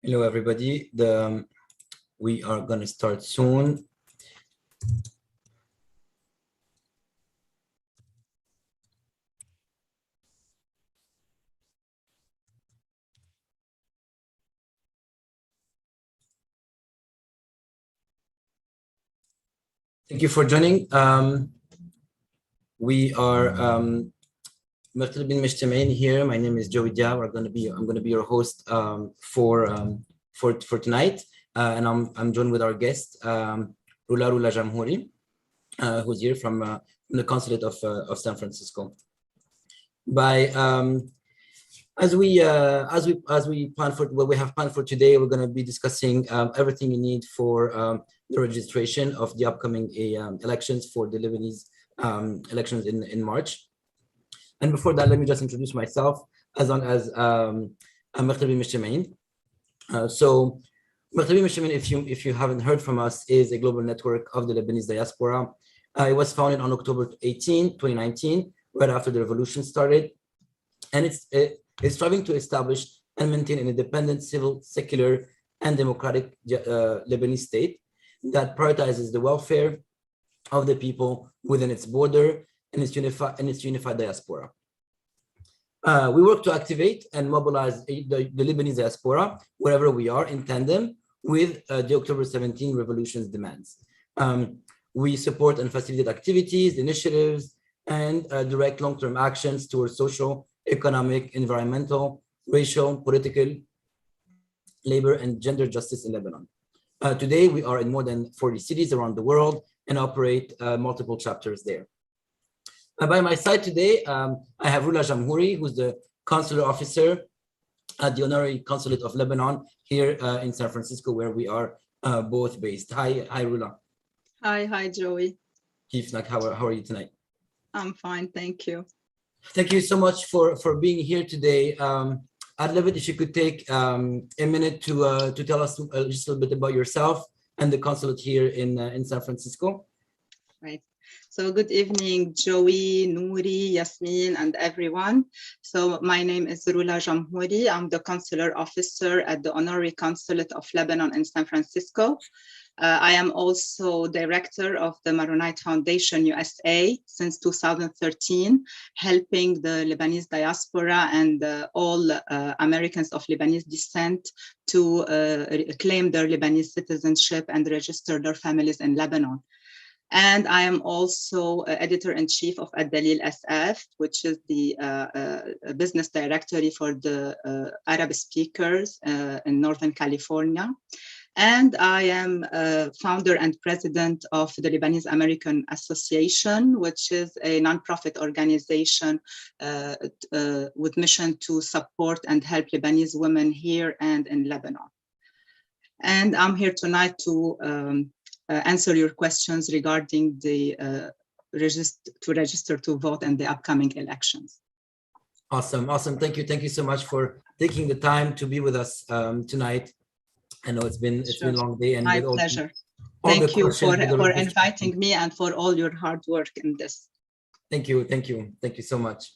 Hello, everybody. We are going to start soon. Thank you for joining. We are Meghterbin Mejtemiin here. My name is Joey Diab. I'm going to be your host for tonight, and I'm joined with our guest Roula Jamhouri, who's here from the Consulate of San Francisco. As we plan for what we have planned for today, we're going to be discussing everything you need for the registration of the upcoming elections for the Lebanese elections in March. And before that, let me just introduce myself as Meghterbin Mejtemiin. So Meghterbin Mejtemiin, if you haven't heard from us, is a global network of the Lebanese diaspora. It was founded on October 18, 2019, right after the revolution started. And it's striving to establish and maintain an independent, civil, secular, and democratic Lebanese state that prioritizes the welfare of the people within its border and its unified diaspora. We work to activate and mobilize the Lebanese diaspora wherever we are, in tandem with the October 17 revolution's demands. We support and facilitate activities, initiatives, and direct long-term actions towards social, economic, environmental, racial, political, labor, and gender justice in Lebanon. Today, we are in more than 40 cities around the world and operate multiple chapters there. By my side today, I have Roula Jamhouri, who's the Consular Officer at the Honorary Consulate of Lebanon here in San Francisco, where we are both based. Hi, Roula. Hi, Joey. How are you tonight? I'm fine, thank you. Thank you so much for being here today. I'd love it if you could take a minute to tell us just a little bit about yourself and the consulate here in San Francisco. Right. So good evening, Joey, Nouri, Yasmin, and everyone. So my name is Roula Jamhouri. I'm the Consular Officer at the Honorary Consulate of Lebanon in San Francisco. I am also director of the Maronite Foundation USA since 2013, helping the Lebanese diaspora and all Americans of Lebanese descent to claim their Lebanese citizenship and register their families in Lebanon. And I am also editor-in-chief of Ad-Dalil SF, which is the business directory for the Arab speakers in Northern California. And I am founder and president of the Lebanese American Association, which is a nonprofit organization with mission to support and help Lebanese women here and in Lebanon. And I'm here tonight to answer your questions regarding the register to vote in the upcoming elections. Awesome. Thank you so much for taking the time to be with us tonight. I know it's been a long day, and my pleasure. Thank you for inviting me and for all your hard work in this. Thank you so much.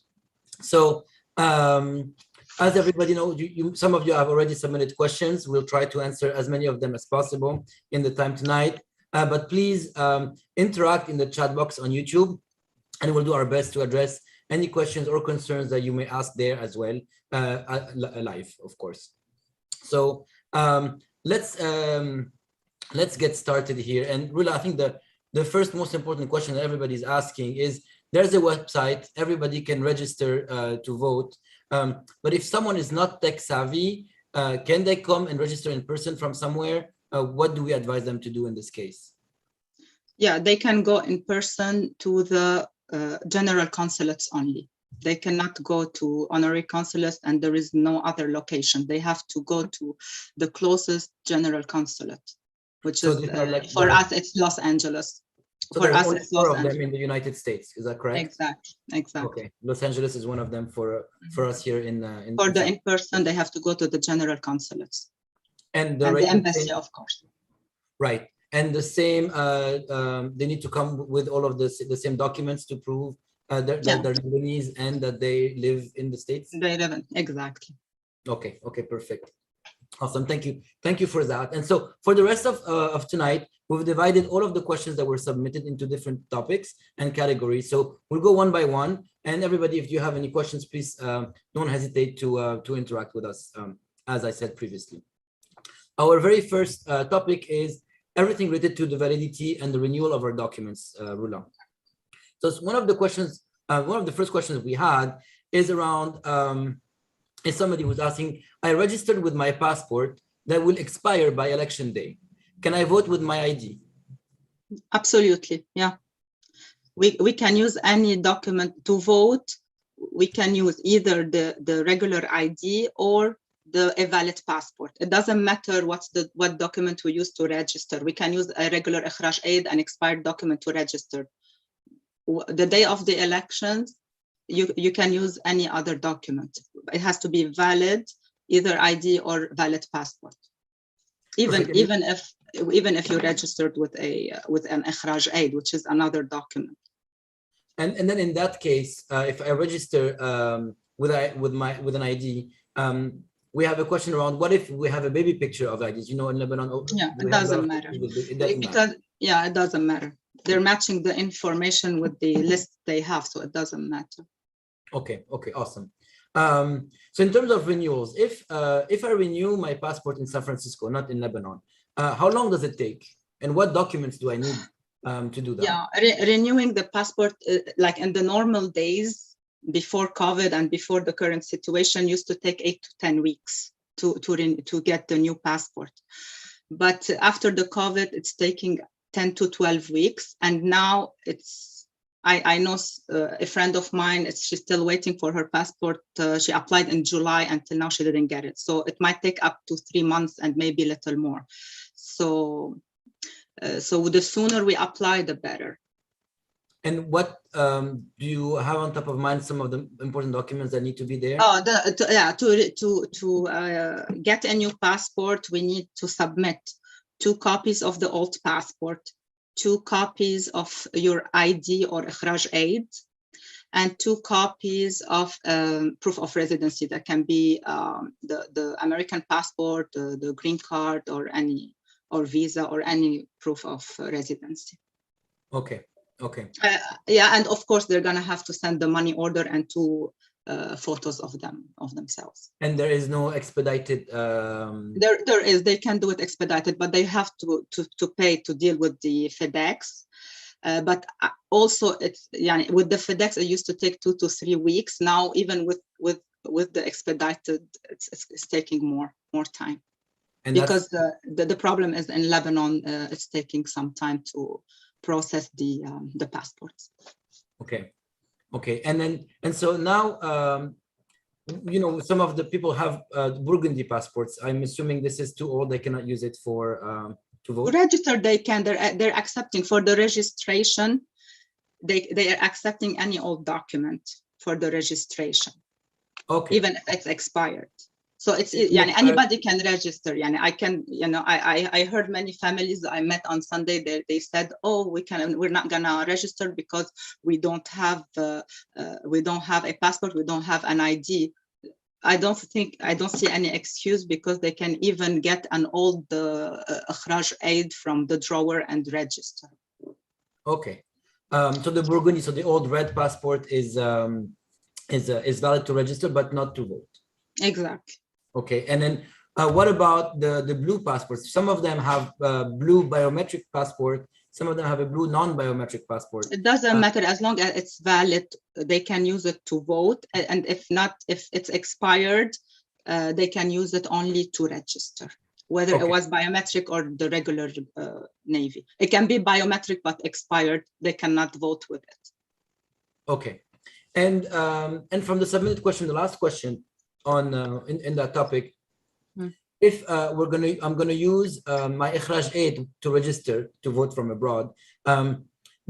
So as everybody knows, some of you have already submitted questions. We'll try to answer as many of them as possible in the time tonight. But please interact in the chat box on YouTube, and we'll do our best to address any questions or concerns that you may ask there as well, live, of course. So let's get started here. And Roula, I think the first most important question that everybody's asking is, there's a website, everybody can register to vote. But if someone is not tech savvy, can they come and register in person from somewhere? What do we advise them to do in this case? Yeah, they can go in person to the general consulates only. They cannot go to honorary consulates, and there is no other location. They have to go to the closest general consulate, which so is for us, it's Los Angeles. So for us, it's Los Angeles. Them in the United States, is that correct? Exactly. Okay, Los Angeles is one of them for us here in for the in-person, they have to go to the general consulates. And the embassy, of course. Right, and the same. They need to come with all of the same documents to prove that they're Lebanese and that they live in the States. They live in, exactly. Okay, perfect. Awesome. Thank you for that. And so for the rest of tonight, we've divided all of the questions that were submitted into different topics and categories. So we'll go one by one. And everybody, if you have any questions, please don't hesitate to interact with us, as I said previously. Our very first topic is everything related to the validity and the renewal of our documents, Roula. So one of the questions, one of the first questions we had is around, is somebody who's asking, I registered with my passport that will expire by election day. Can I vote with my ID? Absolutely, yeah. We can use any document to vote. We can use either the regular ID or a valid passport. It doesn't matter what document we use to register. We can use a regular ikhraj aid, an expired document to register. The day of the elections, you can use any other document. It has to be valid, either ID or valid passport. Even if you registered with an ikhraj aid, which is another document. And then in that case, if I register with an ID, we have a question around what if we have a baby picture of IDs? You know, in Lebanon, yeah, it doesn't matter. It doesn't matter. They're matching the information with the list they have, so it doesn't matter. Okay, awesome. So in terms of renewals, if I renew my passport in San Francisco, not in Lebanon, how long does it take? And what documents do I need to do that? Yeah, renewing the passport, like in the normal days before COVID and before the current situation, used to take 8 to 10 weeks to get the new passport. But after the COVID, it's taking 10 to 12 weeks. And now I know a friend of mine, she's still waiting for her passport. She applied in July, until now she didn't get it. So it might take up to 3 months and maybe a little more. So the sooner we apply, the better. And what do you have on top of mind some of the important documents that need to be there? To get a new passport, we need to submit 2 copies of the old passport, 2 copies of your ID or ikhraj aid, and 2 copies of proof of residency. That can be the American passport, the green card, or visa, or any proof of residency. Okay. And of course they're gonna have to send the money order and 2 photos of themselves. And there is no expedited. There is. They can do it expedited, but they have to pay to deal with the FedEx. But also, it's with the FedEx, it used to take 2 to 3 weeks. Now, even with the expedited, it's taking more time. And because the problem is in Lebanon, it's taking some time to process the passports. Okay, and so now some of the people have Burgundy passports. I'm assuming this is too old. They cannot use it for to vote. Register, they can. They're accepting for the registration. They are accepting any old document for the registration. Okay. Even if it's expired. So it's anybody can register. I can, I heard many families I met on Sunday. They said, "Oh, we're not gonna register because we don't have a passport. We don't have an ID." I don't see any excuse, because they can even get an old ikhraj aid from the drawer and register. Okay. So the Burgundy, so the old red passport is valid to register, but not to vote. Exactly. Okay, and then what about the blue passports? Some of them have blue biometric passport. Some of them have a blue non-biometric passport. It doesn't matter, as long as it's valid. They can use it to vote, and if it's expired, they can use it only to register, whether it was biometric or the regular Navy. It can be biometric but expired. They cannot vote with it. Okay, and from the submitted question, the last question on in that topic, if I'm gonna use my ikhraj aid to register to vote from abroad,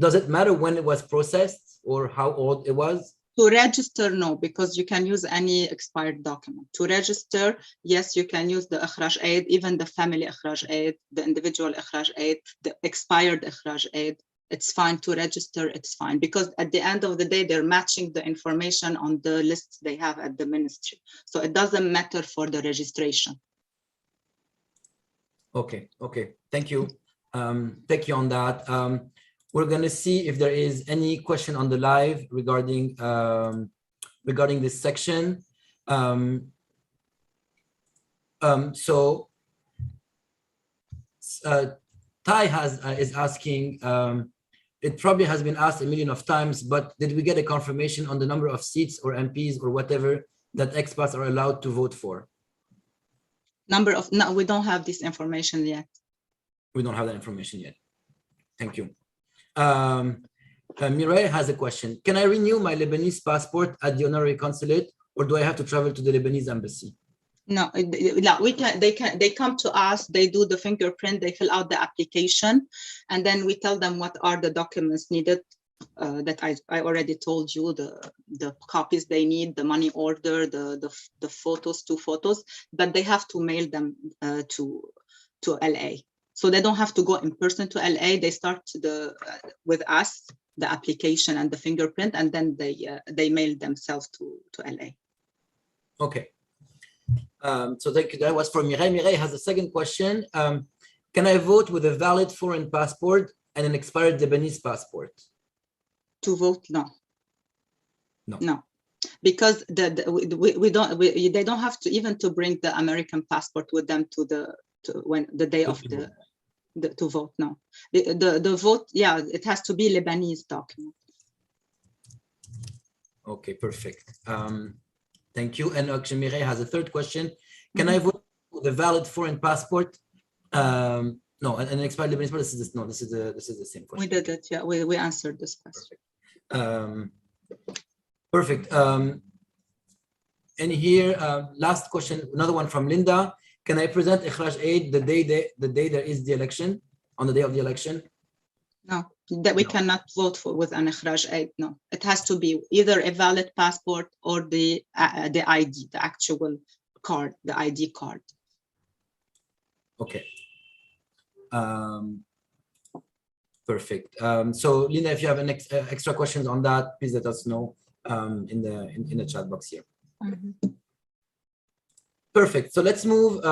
does it matter when it was processed or how old it was? To register, no, because you can use any expired document. To register, yes, you can use the ikhraj aid, even the family ikhraj aid, the individual ikhraj aid, the expired ikhraj aid. It's fine to register, it's fine, because at the end of the day, they're matching the information on the lists they have at the ministry. So it doesn't matter for the registration. Okay, thank you. Thank you on that. We're going to see if there is any question on the live regarding this section. So Ty is asking, it probably has been asked a million of times, but did we get a confirmation on the number of seats or MPs or whatever that expats are allowed to vote for? No, we don't have this information yet. We don't have that information yet. Thank you. Mireille has a question. Can I renew my Lebanese passport at the Honorary Consulate, or do I have to travel to the Lebanese embassy? No, we can. They come to us. They do the fingerprint. They fill out the application, and then we tell them what are the documents needed. That I already told you, the copies they need, the money order, the photos, 2 photos, but they have to mail them to LA. So they don't have to go in person to LA. They start with us, the application and the fingerprint, and then they mail themselves to LA. Okay. So thank you. That was for Mireille. Mireille has a second question. Can I vote with a valid foreign passport and an expired Lebanese passport? To vote, no. No. Because they don't have to even to bring the American passport with them to the day of to vote. No, the vote, yeah, it has to be Lebanese document. Okay, perfect. Thank you. And actually, Mireille has a third question. Can I vote with a valid foreign passport? No, an expired Lebanese passport. This is the same question. We did it. Yeah, we answered this question. Perfect. And here, last question, another one from Linda. Can I present Ikhraj aid the day there is the election, on the day of the election? No, that we cannot vote for with an Ikhraj aid. No, it has to be either a valid passport or the ID, the actual card, the ID card. Okay. Perfect. So Linda, if you have any extra questions on that, please let us know in the chat box here. Perfect. So let's move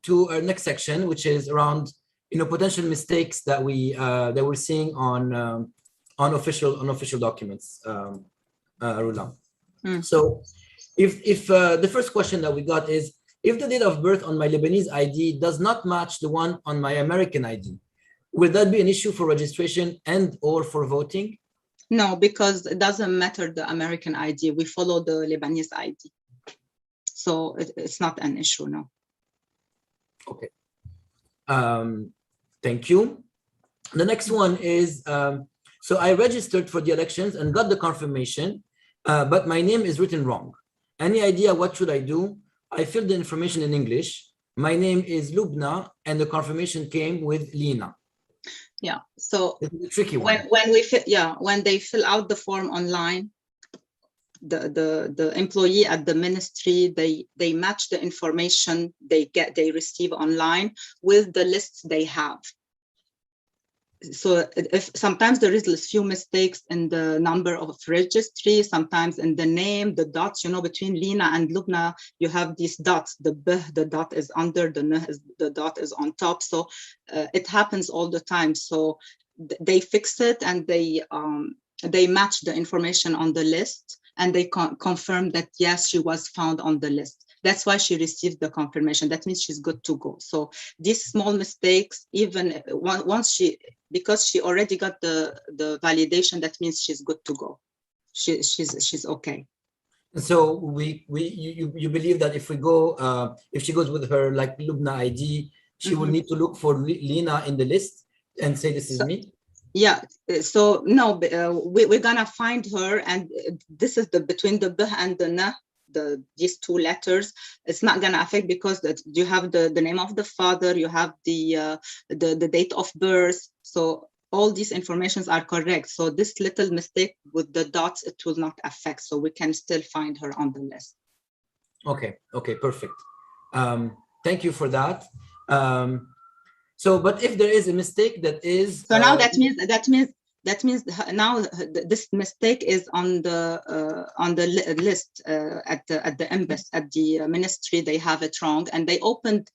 to our next section, which is around potential mistakes that we're seeing on official documents. Roula. So if the first question that we got is, if the date of birth on my Lebanese ID does not match the one on my American ID, will that be an issue for registration and or for voting? No, because it doesn't matter the American ID. We follow the Lebanese ID. So it's not an issue, no. Okay. Thank you. The next one is, so I registered for the elections and got the confirmation, but my name is written wrong. Any idea what should I do? I filled the information in English. My name is Lubna, and the confirmation came with Lina. Yeah, so it's a tricky one. When they fill out the form online, the employee at the ministry, they match the information they receive online with the lists they have. So if sometimes there is a few mistakes in the number of registry, sometimes in the name, the dots, between Lina and Lubna, you have these dots, the dot is under, the dot is on top. So it happens all the time. So they fix it and they match the information on the list, and they confirm that, yes, she was found on the list. That's why she received the confirmation. That means she's good to go. So these small mistakes, even once because she already got the validation, that means she's good to go. She's okay. So you believe that if she goes with her like Lubna ID, she will need to look for Lina in the list and say, this is me? Yeah, so no, we're gonna find her, and this is between the B and the N, these 2 letters. It's not gonna affect because you have the name of the father, you have the date of birth. So all these informations are correct. So this little mistake with the dots, it will not affect. So we can still find her on the list. Okay, perfect. Thank you for that. So, but if there is a mistake that is... So now that means now this mistake is on the list at the embassy, at the ministry. They have it wrong, and they opened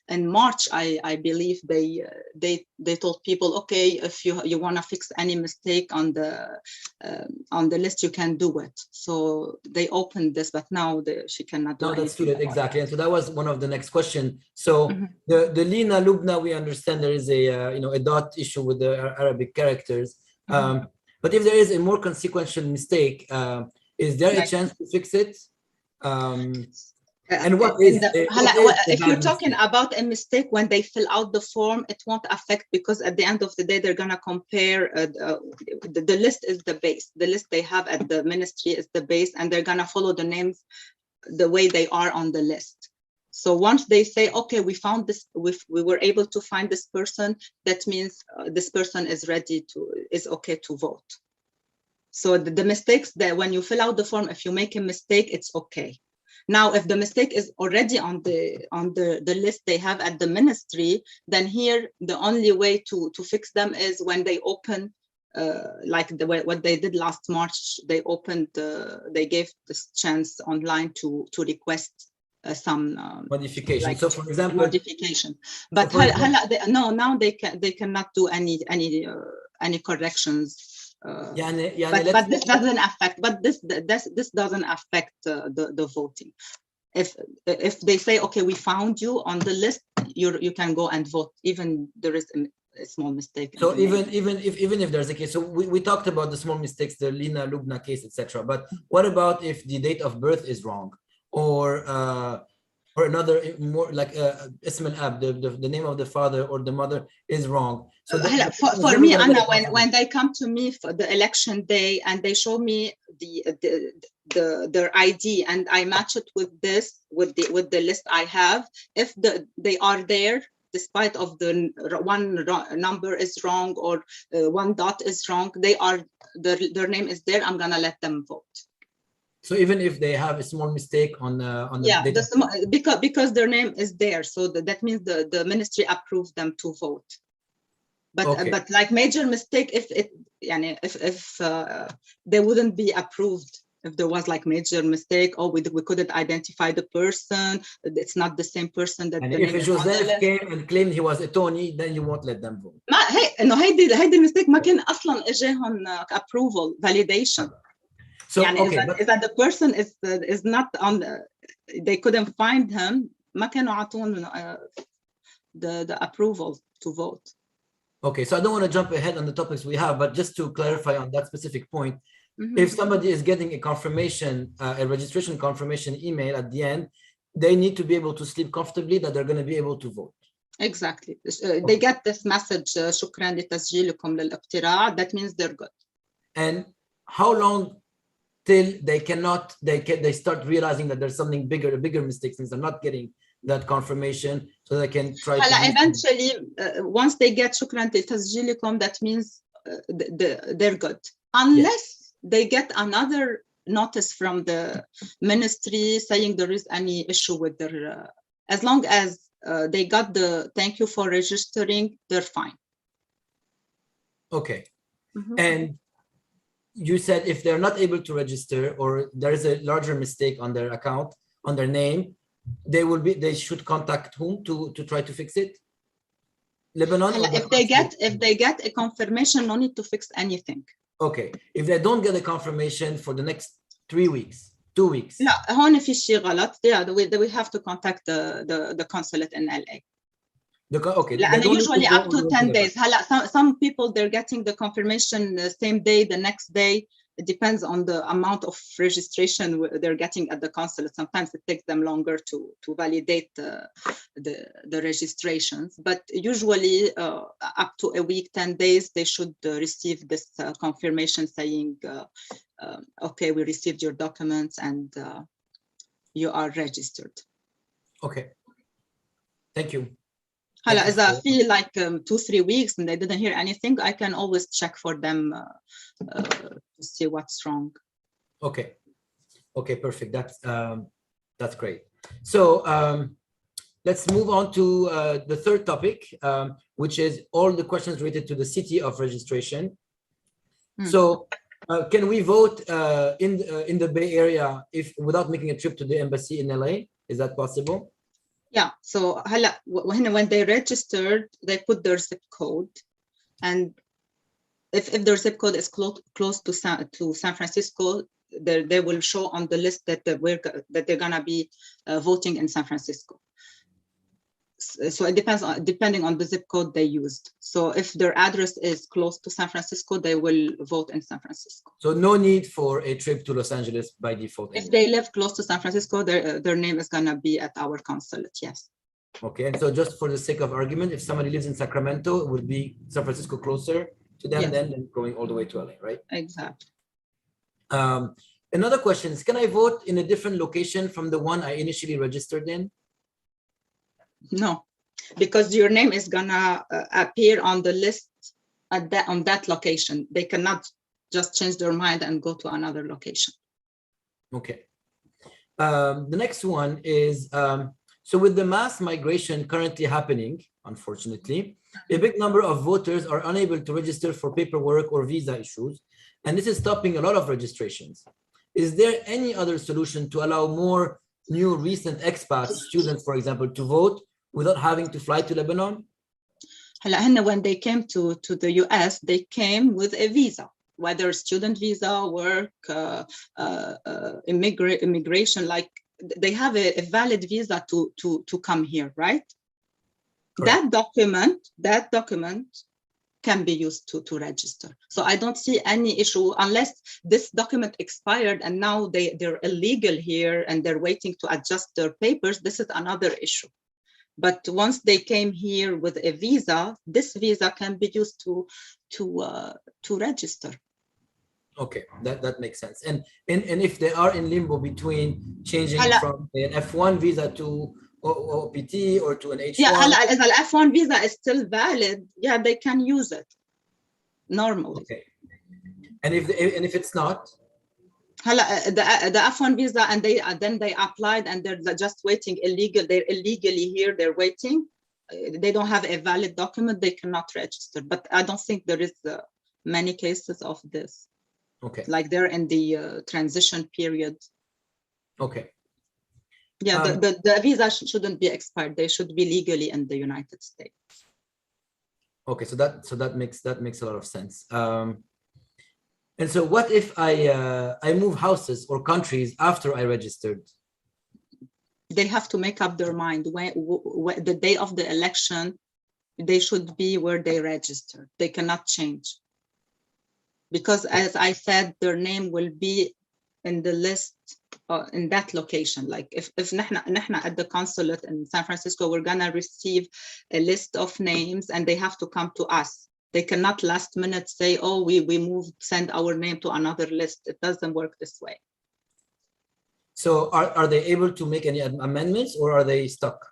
in March, I believe they told people, okay, if you want to fix any mistake on the list, you can do it. So they opened this, but now she cannot do anything. No, that's too late, exactly. And so that was one of the next question. So the Lina Lubna, we understand there is a a dot issue with the Arabic characters. But if there is a more consequential mistake, is there a chance to fix it? And what is if you're talking about a mistake when they fill out the form, it won't affect, because at the end of the day they're going to compare the list is the base. The list they have at the ministry is the base, and they're going to follow the names the way they are on the list. So once they say, okay, we found this, we were able to find this person, that means this person is okay to vote. So the mistakes that when you fill out the form, if you make a mistake, it's okay. Now, if the mistake is already on the list they have at the ministry, then here the only way to fix them is when they open, like what they did last March. They opened, they gave this chance online to request some modification. Like so, for example, modification. But now they cannot do any corrections. But this doesn't affect. But this doesn't affect the voting. If they say, okay, we found you on the list, you can go and vote, even there is a small mistake. So even if there's a case, so we talked about the small mistakes, the Lina Lubna case, etc. But what about if the date of birth is wrong, or another more like Ism al-Ab, the name of the father or the mother is wrong? So for me, Anna, when they come to me for the election day and they show me their ID and I match it with the list I have, if they are there, despite of the one number is wrong or one dot is wrong, their name is there, I'm gonna let them vote. So even if they have a small mistake on the because their name is there, so that means the ministry approved them to vote. But like major mistake, if they wouldn't be approved if there was like major mistake. Oh, we couldn't identify the person. It's not the same person that. And if Joseph came and claimed he was a Tony, then you won't let them vote. هيدي المستيك ما كان أصلاً إجاهم approval validation. So if the person is not on they couldn't find him, ما كانوا عطون the approval to vote. Okay, so I don't want to jump ahead on the topics we have, but just to clarify on that specific point, if somebody is getting a confirmation, a registration confirmation email at the end, they need to be able to sleep comfortably that they're going to be able to vote. Exactly. They get this message, شكرا لتسجيلكم للاقتراع. That means they're good. And how long till they start realizing that there's something bigger mistake, since they're not getting that confirmation, so they can try to eventually once they get شكرا لتسجيلكم, that means they're good, unless they get another notice from the ministry saying there is any issue with their as long as they got the thank you for registering, they're fine. Okay. And you said if they're not able to register, or there is a larger mistake on their account, on their name, they should contact whom to try to fix it? Lebanon? If they get a confirmation, no need to fix anything. Okay. If they don't get a confirmation for the next 3 weeks, 2 weeks. لا هون في شيء غلط. We have to contact the consulate in LA. Okay. And usually up to 10 days. Some people, they're getting the confirmation the same day, the next day. It depends on the amount of registration they're getting at the consulate. Sometimes it takes them longer to validate the registrations. But usually up to a week, 10 days, they should receive this confirmation saying, okay, we received your documents and you are registered. Okay. Thank you. إذا في like 2-3 weeks and they didn't hear anything, I can always check for them to see what's wrong. Okay, perfect. That's great. So let's move on to the third topic, which is all the questions related to the city of registration. So can we vote in the Bay Area without making a trip to the embassy in LA? Is that possible? Yeah, so when they registered, they put their zip code, and if their zip code is close to San Francisco, they will show on the list that they're gonna be voting in San Francisco. So it depends depending on the zip code they used. So if their address is close to San Francisco, they will vote in San Francisco. So no need for a trip to Los Angeles by default. If they live close to San Francisco, their name is gonna be at our consulate, yes. Okay, and so just for the sake of argument, if somebody lives in Sacramento, it would be San Francisco closer to them, yes, than going all the way to LA, right? Exactly. Another question is, can I vote in a different location from the one I initially registered in? No, because your name is gonna appear on the list on that location. They cannot just change their mind and go to another location. Okay. The next one is, so with the mass migration currently happening, unfortunately, a big number of voters are unable to register for paperwork or visa issues, and this is stopping a lot of registrations. Is there any other solution to allow more new recent expats, students, for example, to vote without having to fly to Lebanon? When they came to the US, they came with a visa, whether student visa, work, immigration, like they have a valid visa to come here, right? Correct. That document can be used to register. So I don't see any issue unless this document expired and now they're illegal here and they're waiting to adjust their papers. This is another issue. But once they came here with a visa, this visa can be used to register. Okay, that makes sense. And if they are in limbo between changing from an F1 visa to OPT or to an H1. Yeah, the F1 visa is still valid. Yeah, they can use it normally. Okay. And if it's not? The F1 visa, and then they applied and they're just waiting illegal. They're illegally here. They're waiting. They don't have a valid document. They cannot register. But I don't think there is many cases of this. Okay. Like they're in the transition period. Okay. Yeah, the visa shouldn't be expired. They should be legally in the United States. Okay, so that makes a lot of sense. And so what if I move houses or countries after I registered? They have to make up their mind when the day of the election, they should be where they registered. They cannot change. Because as I said, their name will be in the list in that location. Like if نحن at the consulate in San Francisco, we're gonna receive a list of names and they have to come to us. They cannot last minute say, oh, we moved, send our name to another list. It doesn't work this way. So are they able to make any amendments or are they stuck?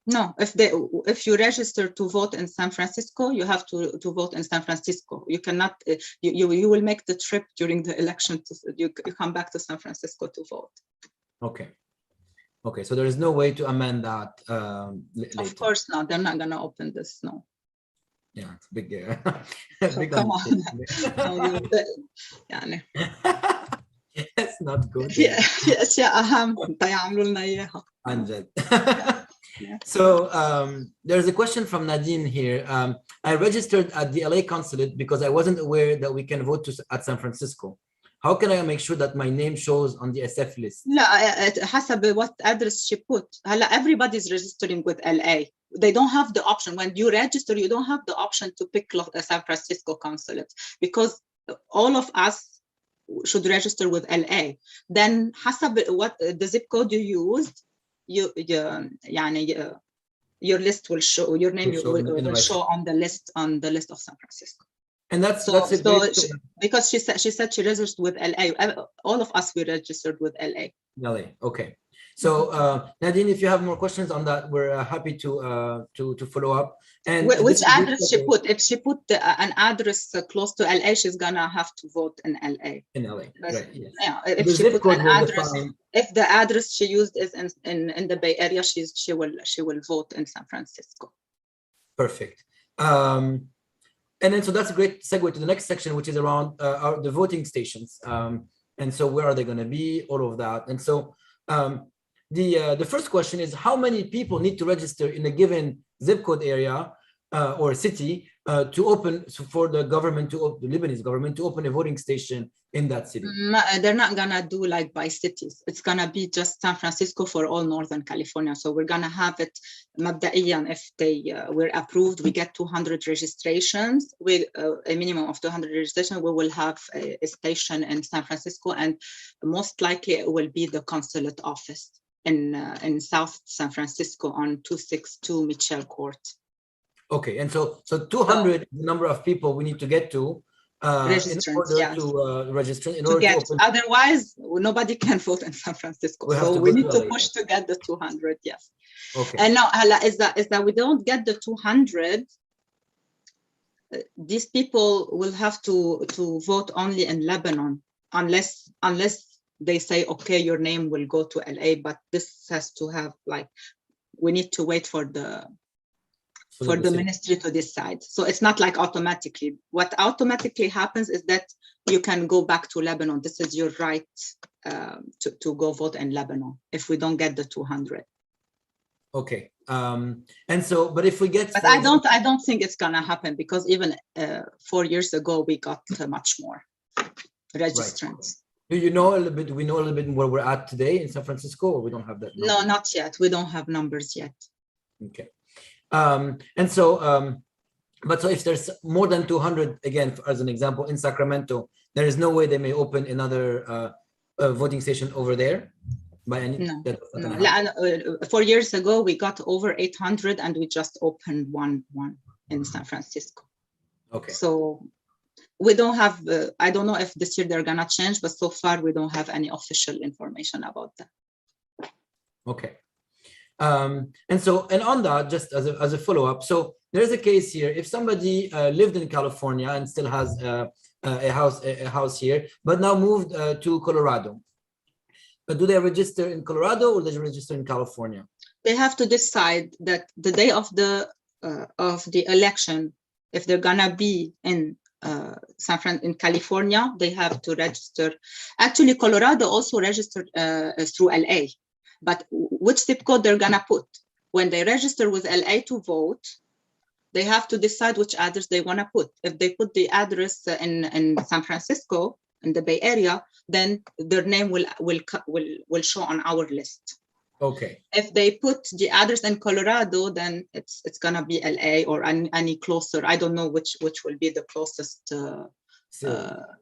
No, if you register to vote in San Francisco, you have to vote in San Francisco. You cannot, you will make the trip during the election. You come back to San Francisco to vote. Okay. Okay, so there is no way to amend that later. Of course not. They're not going to open this, no. Yeah, it's big. Big come on. It's not good. So there's a question from Nadine here. I registered at the LA consulate because I wasn't aware that we can vote at San Francisco. How can I make sure that my name shows on the SF list? لا حسب what address she put. Everybody's registering with LA. They don't have the option. When you register, you don't have the option to pick a San Francisco consulate because all of us should register with LA. Then حسب what the zip code you used, your list will show, your name will show on the list of San Francisco. And that's because she said she registered with LA. All of us we registered with LA. LA, okay. So Nadine, if you have more questions on that, we're happy to follow up. And which address she put? If she put an address close to LA, she's gonna have to vote in LA. In LA, right? Yes. Yeah. If she put an address, if the address she used is in the Bay Area, she will vote in San Francisco. Perfect. And then so that's a great segue to the next section, which is around the voting stations. And so where are they going to be? All of that. And so the first question is, how many people need to register in a given zip code area or city to open, so for the government to the Lebanese government to open a voting station in that city? They're not gonna do like by cities. It's gonna be just San Francisco for all Northern California. So we're gonna have it مبدئيا, if they were approved, we get 200 registrations with a minimum of 200 registrations. We will have a station in San Francisco, and most likely it will be the consulate office in South San Francisco on 262 Mitchell Court. Okay, and so 200 is the number of people we need to get to in order to register. In order to open. Otherwise, nobody can vote in San Francisco. So we need to push to get the 200. Yes. Okay. And now, is that we don't get the 200. These people will have to vote only in Lebanon, unless they say, okay, your name will go to LA. But this has to have, like, we need to wait for the ministry to decide. So it's not like automatically. What automatically happens is that you can go back to Lebanon. This is your right to go vote in Lebanon if we don't get the 200. Okay. And so, but if we get, but I don't think it's gonna happen, because even 4 years ago we got much more registrants. Right. Do you know a little bit? We know a little bit where we're at today in San Francisco, or we don't have that number? No, not yet. We don't have numbers yet. Okay. And so, but so if there's more than 200, again, as an example, in Sacramento, there is no way they may open another voting station over there by any? No. 4 years ago, we got over 800 and we just opened one in San Francisco. Okay. So we don't have, I don't know if this year they're gonna change, but so far we don't have any official information about that. Okay. And on that, just as a follow-up, so there's a case here. If somebody lived in California and still has a house here, but now moved to Colorado, do they register in Colorado or do they register in California? They have to decide that the day of the election, if they're gonna be in in California, they have to register. Actually, Colorado also registered through LA. But which zip code they're gonna put? When they register with LA to vote, they have to decide which address they wanna put. If they put the address in San Francisco, in the Bay Area, then their name will show on our list. Okay. If they put the address in Colorado, then it's gonna be LA or any closer. I don't know which will be the closest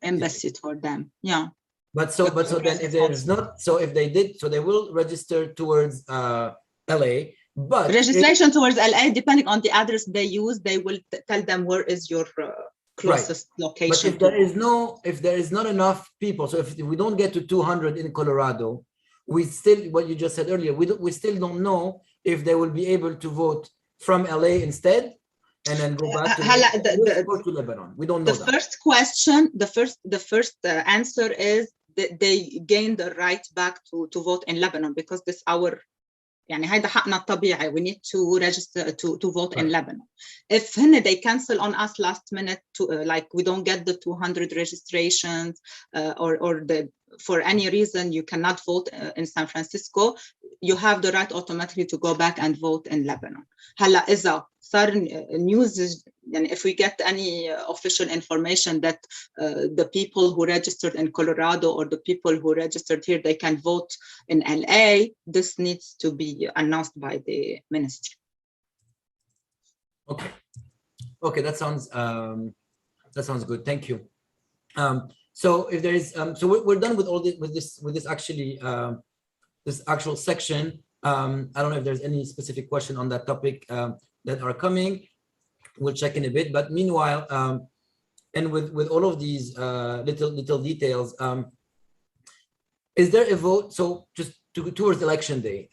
embassy for them. Yeah. But so then if there's not, so if they did, so they will register towards LA, but registration towards LA, depending on the address they use, they will tell them where is your closest location. But if there is not enough people, so if we don't get to 200 in Colorado, we still, what you just said earlier, we still don't know if they will be able to vote from LA instead, and then go back to Lebanon. We don't know. The first question, the first answer is that they gain the right back to vote in Lebanon, because this our يعني هيدا حقنا الطبيعي. We need to register to vote in Lebanon. If they cancel on us last minute, like we don't get the 200 registrations, or for any reason you cannot vote in San Francisco, you have the right automatically to go back and vote in Lebanon. هلا إذا صار news, يعني if we get any official information that the people who registered in Colorado or the people who registered here, they can vote in LA, this needs to be announced by the ministry. Okay, that sounds good. Thank you. So if there is, so we're done with all this, with this actually, this actual section. I don't know if there's any specific question on that topic that are coming. We'll check in a bit. But meanwhile, and with all of these little details, is there a vote? So just towards election day,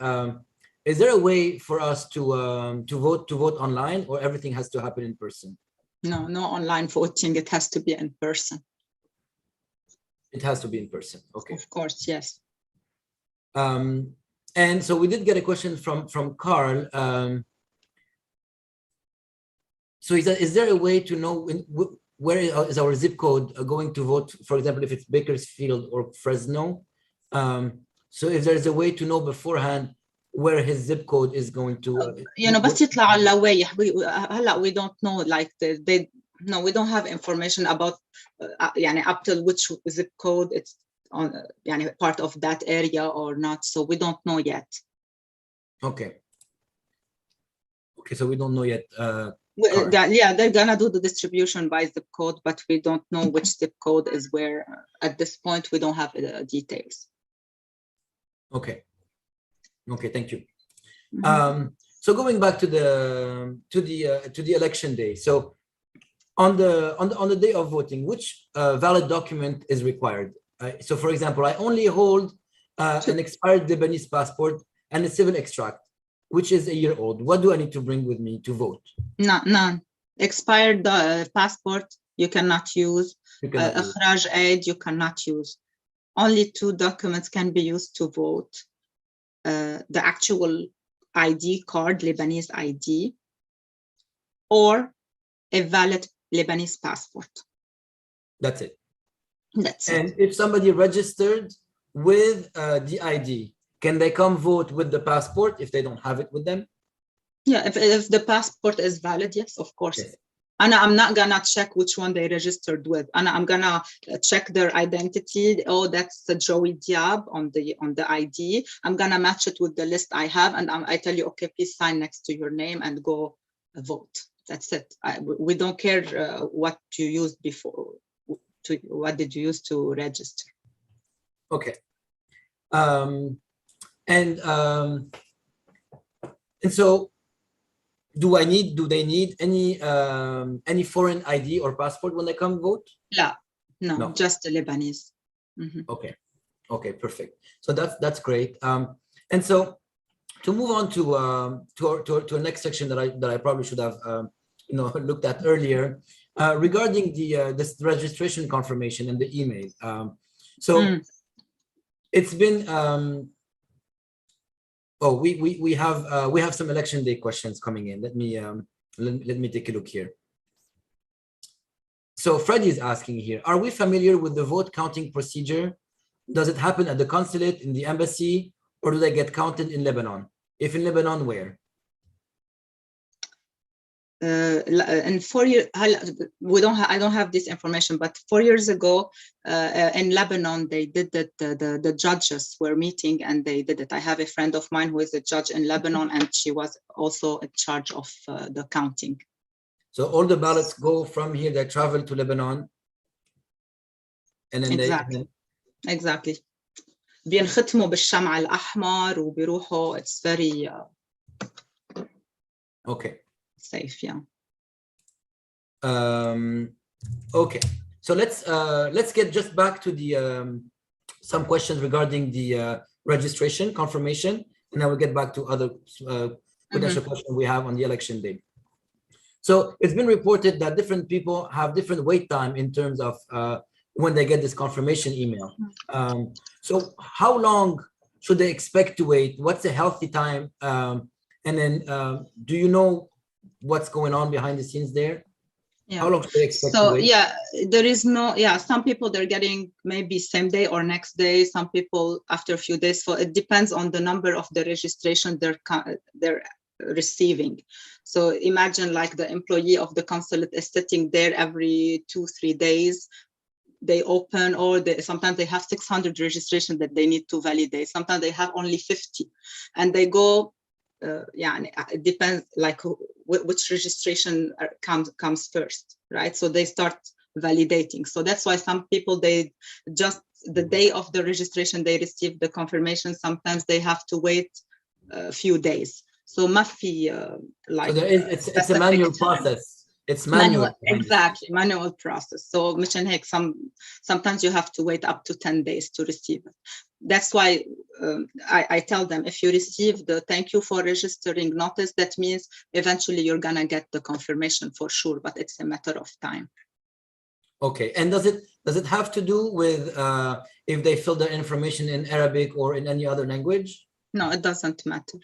is there a way for us to vote online, or everything has to happen in person? No online voting. It has to be in person. It has to be in person. Okay. Of course, yes. And so we did get a question from Carl. So is there a way to know where is our zip code going to vote? For example, if it's Bakersfield or Fresno. So if there's a way to know beforehand where his zip code is going to بس يطلع على لوايح هلا we don't know like no, we don't have information about يعني up till which zip code it's on يعني part of that area or not, so we don't know yet. Okay, so we don't know yet. Yeah, they're gonna do the distribution by zip code, but we don't know which zip code is where. At this point, we don't have details. Okay, thank you. So going back to the election day. So on the day of voting, which valid document is required? So for example, I only hold an expired Lebanese passport and a civil extract, which is a year old. What do I need to bring with me to vote? None. Expired passport you cannot use. إخراج aid you cannot use. Only two documents can be used to vote. The actual ID card, Lebanese ID, or a valid Lebanese passport. That's it. That's and it. If somebody registered with the ID, can they come vote with the passport if they don't have it with them? Yeah, if the passport is valid, yes, of course. Yes. And I'm not gonna check which one they registered with. And I'm gonna check their identity. Oh, that's the Joey Diab on the ID. I'm gonna match it with the list I have, and I tell you, okay, please sign next to your name and go vote. That's it. We don't care what you used before. What did you use to register? Okay. And so, do they need any foreign ID or passport when they come vote? No, just the Lebanese. Okay, perfect. So that's great. And so to move on to our next section that I probably should have looked at earlier, regarding this registration confirmation and the email. It's been we have some election day questions coming in. Let me take a look here. So Freddie is asking here, are we familiar with the vote counting procedure? Does it happen at the consulate, in the embassy, or do they get counted in Lebanon? If in Lebanon, where? In 4 years, I don't have this information, but 4 years ago in Lebanon, they did it. The judges were meeting and they did it. I have a friend of mine who is a judge in Lebanon, and she was also in charge of the counting. So all the ballots go from here, they travel to Lebanon, and then exactly. بينختموا بالشمع الأحمر وبيروحوا. It's very okay. Safe, yeah. Okay, so let's get just back to the some questions regarding the registration confirmation, and then we'll get back to other potential questions we have on the election day. So it's been reported that different people have different wait time in terms of when they get this confirmation email. So how long should they expect to wait? What's a healthy time? And then do you know what's going on behind the scenes there? Yeah. How long should they expect to wait? Yeah, there is no, some people they're getting maybe same day or next day, some people after a few days. So it depends on the number of the registration they're receiving. So imagine like the employee of the consulate is sitting there every 2-3 days. They open, or sometimes they have 600 registration that they need to validate. Sometimes they have only 50, and they go. It depends like which registration comes first, right? So they start validating. So that's why some people, they just the day of the registration they receive the confirmation. Sometimes they have to wait a few days. So mafi like so it's a manual process. It's manual. Exactly, manual process. So sometimes you have to wait up to 10 days to receive it. That's why I tell them, if you receive the thank you for registering notice, that means eventually you're gonna get the confirmation for sure, but it's a matter of time. Okay, and does it have to do with if they fill their information in Arabic or in any other language? No, it doesn't matter.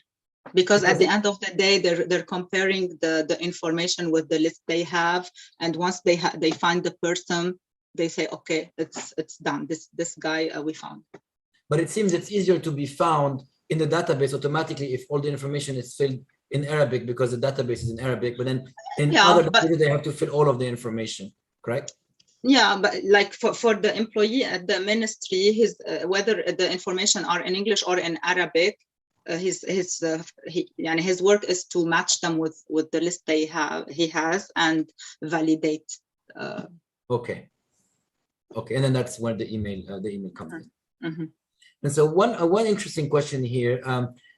Because at the end of the day, they're comparing the information with the list they have, and once they find the person, they say, okay, it's done. This guy we found. but it seems it's easier to be found in the database automatically if all the information is filled in Arabic because the database is in Arabic, but then in other databases they have to fill all of the information, correct? Yeah, but like for the employee at the ministry, whether the information are in English or in Arabic, his work is to match them with the list he has and validate. Okay, and then that's where the email comes in. Mm-hmm. And so one interesting question here.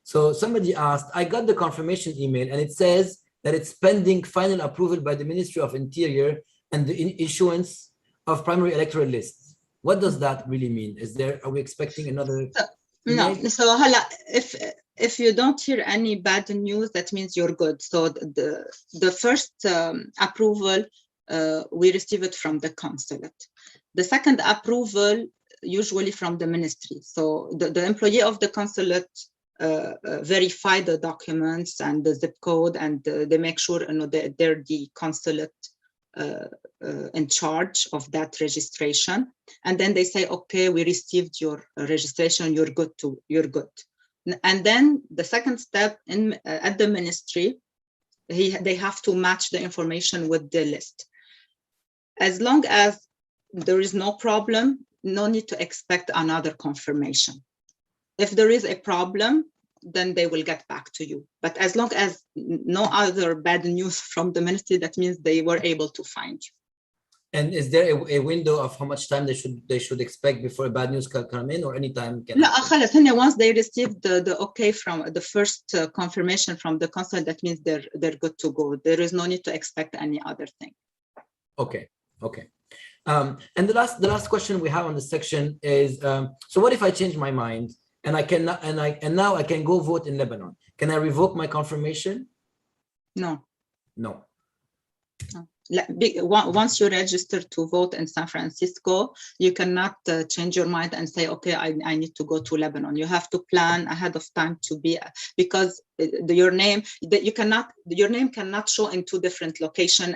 So somebody asked, I got the confirmation email and it says that it's pending final approval by the Ministry of Interior and the issuance of primary electoral lists. What does that really mean? Are we expecting another? No. So if you don't hear any bad news, that means you're good. So the first approval, we receive it from the consulate. The second approval, usually from the ministry. So the employee of the consulate verify the documents and the zip code, and they make sure they're the consulate in charge of that registration. And then they say, okay, we received your registration, you're good. And then the second step at the ministry, they have to match the information with the list. As long as there is no problem, no need to expect another confirmation. If there is a problem, then they will get back to you. But as long as no other bad news from the ministry, that means they were able to find you. And is there a window of how much time they should expect before bad news can come in, or any time can happen? Once they receive the okay from the first confirmation from the consulate, that means they're good to go. There is no need to expect any other thing. Okay. And the last question we have on this section is, so what if I change my mind and now I can go vote in Lebanon? Can I revoke my confirmation? No. No. Once you register to vote in San Francisco, you cannot change your mind and say, okay, I need to go to Lebanon. You have to plan ahead of time because your name cannot show in two different locations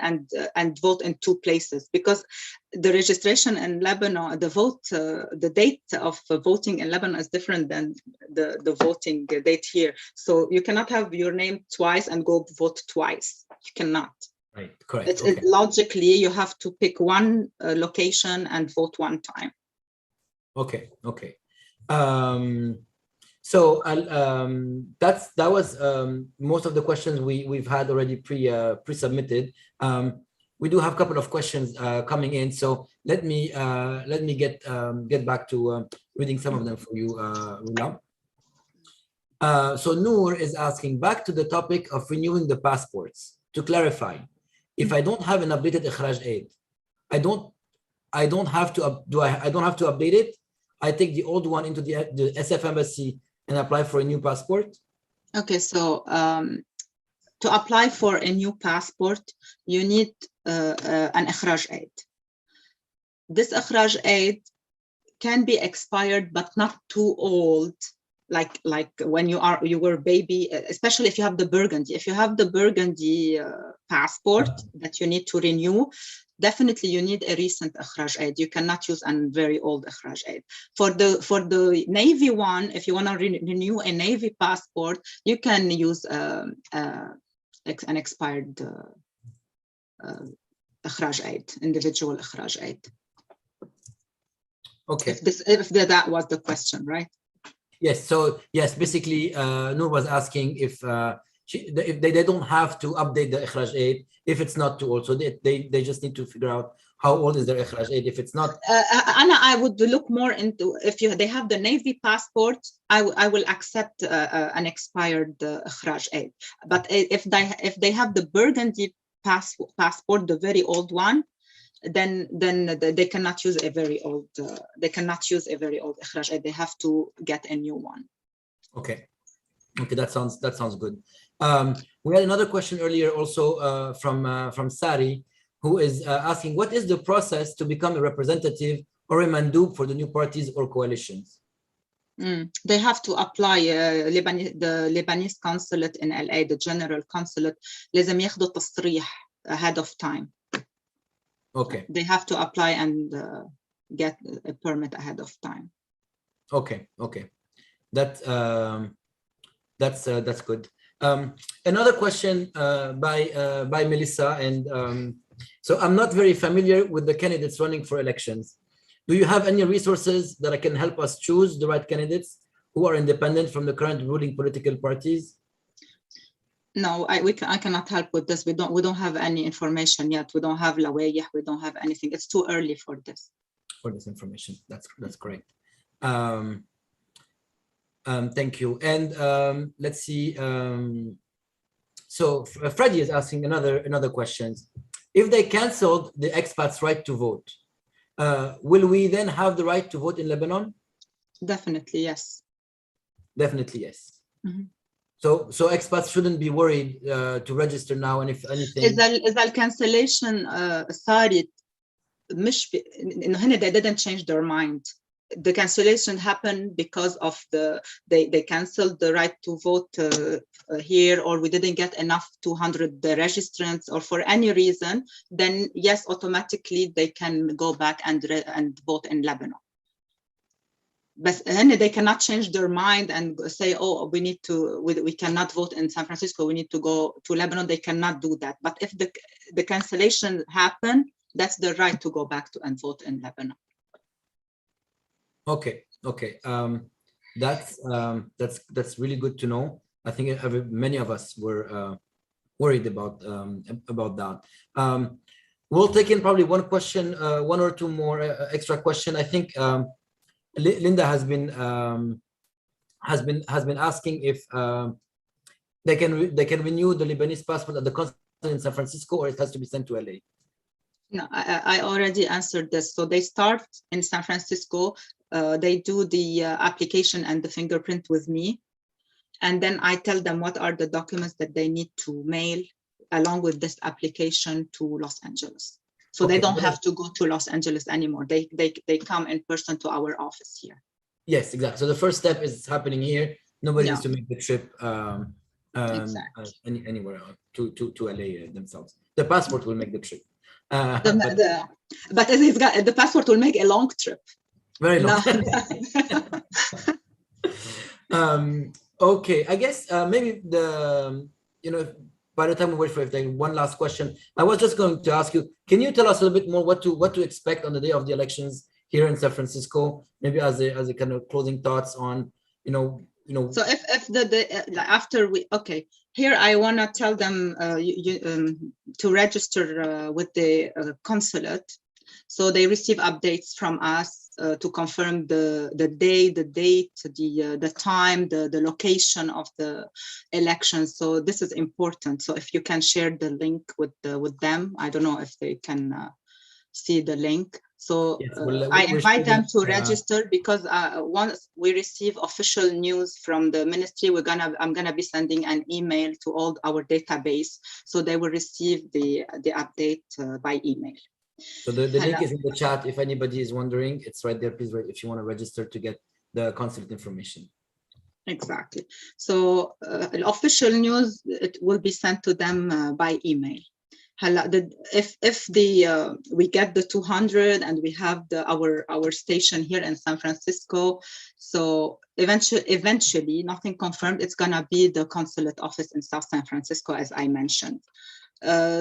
and vote in two places, because the registration in Lebanon, the date of voting in Lebanon is different than the voting date here. So you cannot have your name twice and go vote twice. You cannot. Right, correct. Logically, you have to pick one location and vote one time. Okay. So that was most of the questions we've had already pre-submitted. We do have a couple of questions coming in, so let me get back to reading some of them for you, Roula. So Noor is asking, back to the topic of renewing the passports. To clarify, if I don't have an updated Ikhraj aid, I don't have to update it. I take the old one into the SF embassy and apply for a new passport. Okay, so to apply for a new passport, you need an Ikhraj aid. This Ikhraj aid can be expired, but not too old. Like when you were a baby, especially if you have the burgundy. If you have the burgundy passport that you need to renew, definitely you need a recent Ikhraj aid. You cannot use a very old Ikhraj aid. For the Navy one, if you want to renew a Navy passport, you can use an expired Ikhraj aid, individual Ikhraj aid. Okay. If that was the question, right? Yes. So yes, basically, Noor was asking if they don't have to update the Ikhraj aid if it's not too old. So they just need to figure out how old is their Ikhraj aid. If it's not, Anna, I would look more into they have the Navy passport. I will accept an expired Ikhraj aid. But if they have the burgundy passport, the very old one, then they cannot use a very old Ikhraj aid. They have to get a new one. Okay, that sounds good. We had another question earlier also from Sari, who is asking, what is the process to become a representative or a mandub for the new parties or coalitions? They have to apply. The Lebanese consulate in LA, the general consulate, لازم ياخدوا تصريح ahead of time. Okay. They have to apply and get a permit ahead of time. Okay. That's good. Another question by Melissa, and so I'm not very familiar with the candidates running for elections. Do you have any resources that can help us choose the right candidates who are independent from the current ruling political parties? No, I cannot help with this. We don't have any information yet. We don't have lawayih. We don't have anything. It's too early for this. For this information, that's great. Thank you. And let's see. So Freddie is asking another question. If they canceled the expats' right to vote, will we then have the right to vote in Lebanon? Definitely, yes. Definitely, yes. Mm-hmm. So expats shouldn't be worried to register now, and if anything. إذا الcancellation صارت مش إنه هن they didn't change their mind. The cancellation happened because of they canceled the right to vote here, or we didn't get enough 200 registrants, or for any reason, then yes, automatically they can go back and vote in Lebanon. But they cannot change their mind and say, oh, we cannot vote in San Francisco, we need to go to Lebanon. They cannot do that. But if the cancellation happened, that's the right to go back and vote in Lebanon. Okay. That's really good to know. I think many of us were worried about that. We'll take in probably one question, one or two more extra question. I think Linda has been asking if they can renew the Lebanese passport at the consulate in San Francisco, or it has to be sent to LA. No, I already answered this. So they start in San Francisco. They do the application and the fingerprint with me, and then I tell them what are the documents that they need to mail along with this application to Los Angeles. So okay, they don't have to go to Los Angeles anymore. They come in person to our office here. Yes, exactly. So the first step is happening here. Nobody needs to make the trip anywhere to LA themselves. The passport will make the trip. But the passport will make a long trip. Very long. Okay, I guess maybe by the time we wait for one last question, I was just going to ask you, can you tell us a little bit more what to expect on the day of the elections here in San Francisco? Maybe as a kind of closing thoughts on, So if after here I want to tell them to register with the consulate, so they receive updates from us to confirm the day, the date, the time, the location of the election. So this is important. So if you can share the link with them, I don't know if they can see the link. So yes, I invite them to register, because once we receive official news from the ministry, I'm gonna be sending an email to all our database, so they will receive the update by email. So the link is in the chat. If anybody is wondering, it's right there. Please, if you want to register to get the consulate information. Exactly. So official news, it will be sent to them by email. If we get the 200 and we have our station here in San Francisco, so eventually, nothing confirmed, it's gonna be the consulate office in South San Francisco, as I mentioned.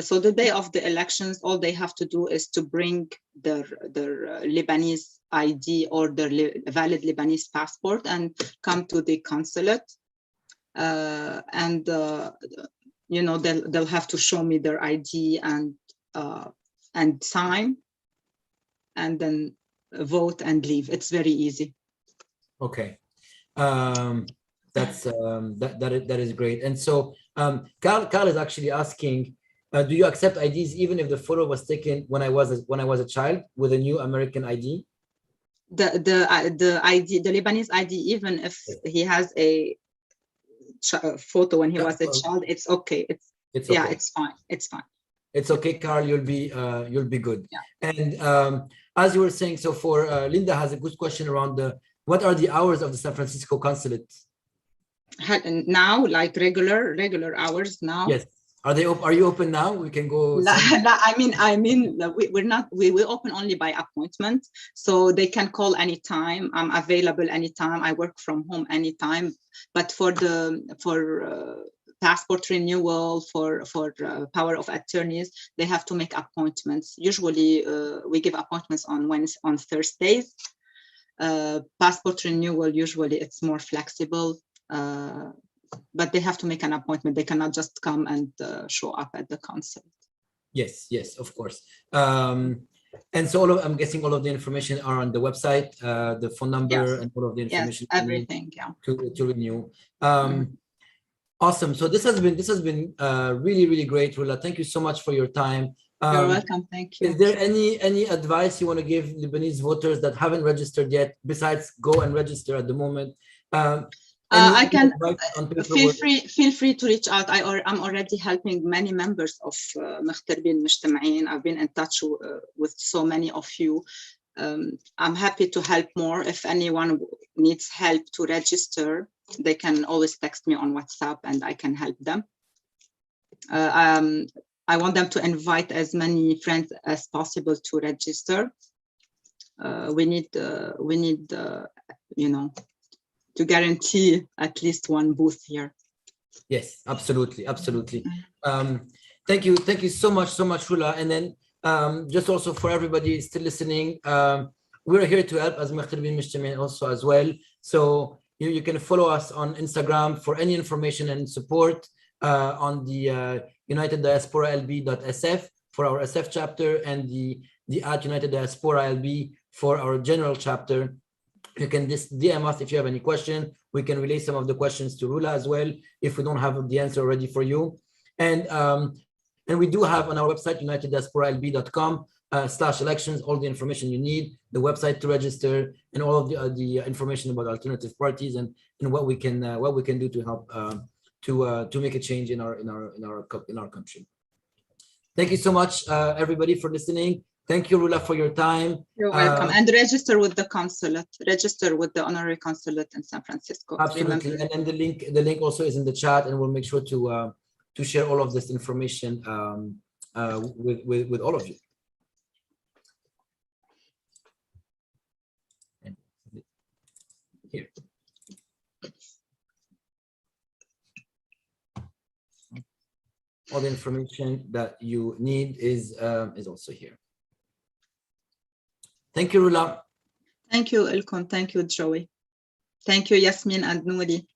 So the day of the elections, all they have to do is to bring their Lebanese ID or their valid Lebanese passport and come to the consulate, and they'll have to show me their ID and sign, and then vote and leave. It's very easy. Okay. That is great. And so Carl is actually asking, do you accept IDs even if the photo was taken when I was a child with a new American ID? The ID, the Lebanese ID, even if he has a photo when he was a child, it's okay. It's okay. Yeah, it's fine. It's fine. It's okay, Carl. You'll be good. Yeah. And as you were saying, so for Linda has a good question around what are the hours of the San Francisco consulate? Now, like regular hours now? Yes, Are you open now? We can go. I mean, we're not. We open only by appointment, so they can call anytime. I'm available anytime. I work from home anytime. But for passport renewal, for power of attorneys, they have to make appointments. Usually, we give appointments on Thursdays. Passport renewal, usually it's more flexible. But they have to make an appointment. They cannot just come and show up at the consulate. Yes, of course. And so I'm guessing all of the information are on the website, the phone number, and all of the information. Yes, everything, yeah. To renew. Awesome. So this has been really, really great, Roula. Thank you so much for your time. You're welcome. Thank you. Is there any advice you want to give Lebanese voters that haven't registered yet, besides go and register at the moment? I can feel free to reach out. I'm already helping many members of Meghterbin Mejtemiin. I've been in touch with so many of you. I'm happy to help more. If anyone needs help to register, they can always text me on WhatsApp and I can help them. I want them to invite as many friends as possible to register. We need to guarantee at least one booth here. Yes, absolutely. Thank you so much, Roula. And then just also for everybody still listening, we're here to help as Meghterbin Mejtemiin also as well. So you can follow us on Instagram for any information and support on the United Diaspora LB.sf for our SF chapter, and the @United Diaspora LB for our general chapter. You can just DM us if you have any question. We can relay some of the questions to Roula as well if we don't have the answer ready for you. And we do have on our website, uniteddiasporalb.com/elections, all the information you need, the website to register, and all of the information about alternative parties and what we can do to help to make a change in our country. Thank you so much, everybody, for listening. Thank you, Roula, for your time. You're welcome. And register with the consulate. Register with the Honorary Consulate in San Francisco. Absolutely. And then the link also is in the chat, and we'll make sure to share all of this information with all of you. Here. All the information that you need is also here. Thank you, Roula. Thank you, Ilkon. Thank you, Joey. Thank you, Yasmin and Nouri.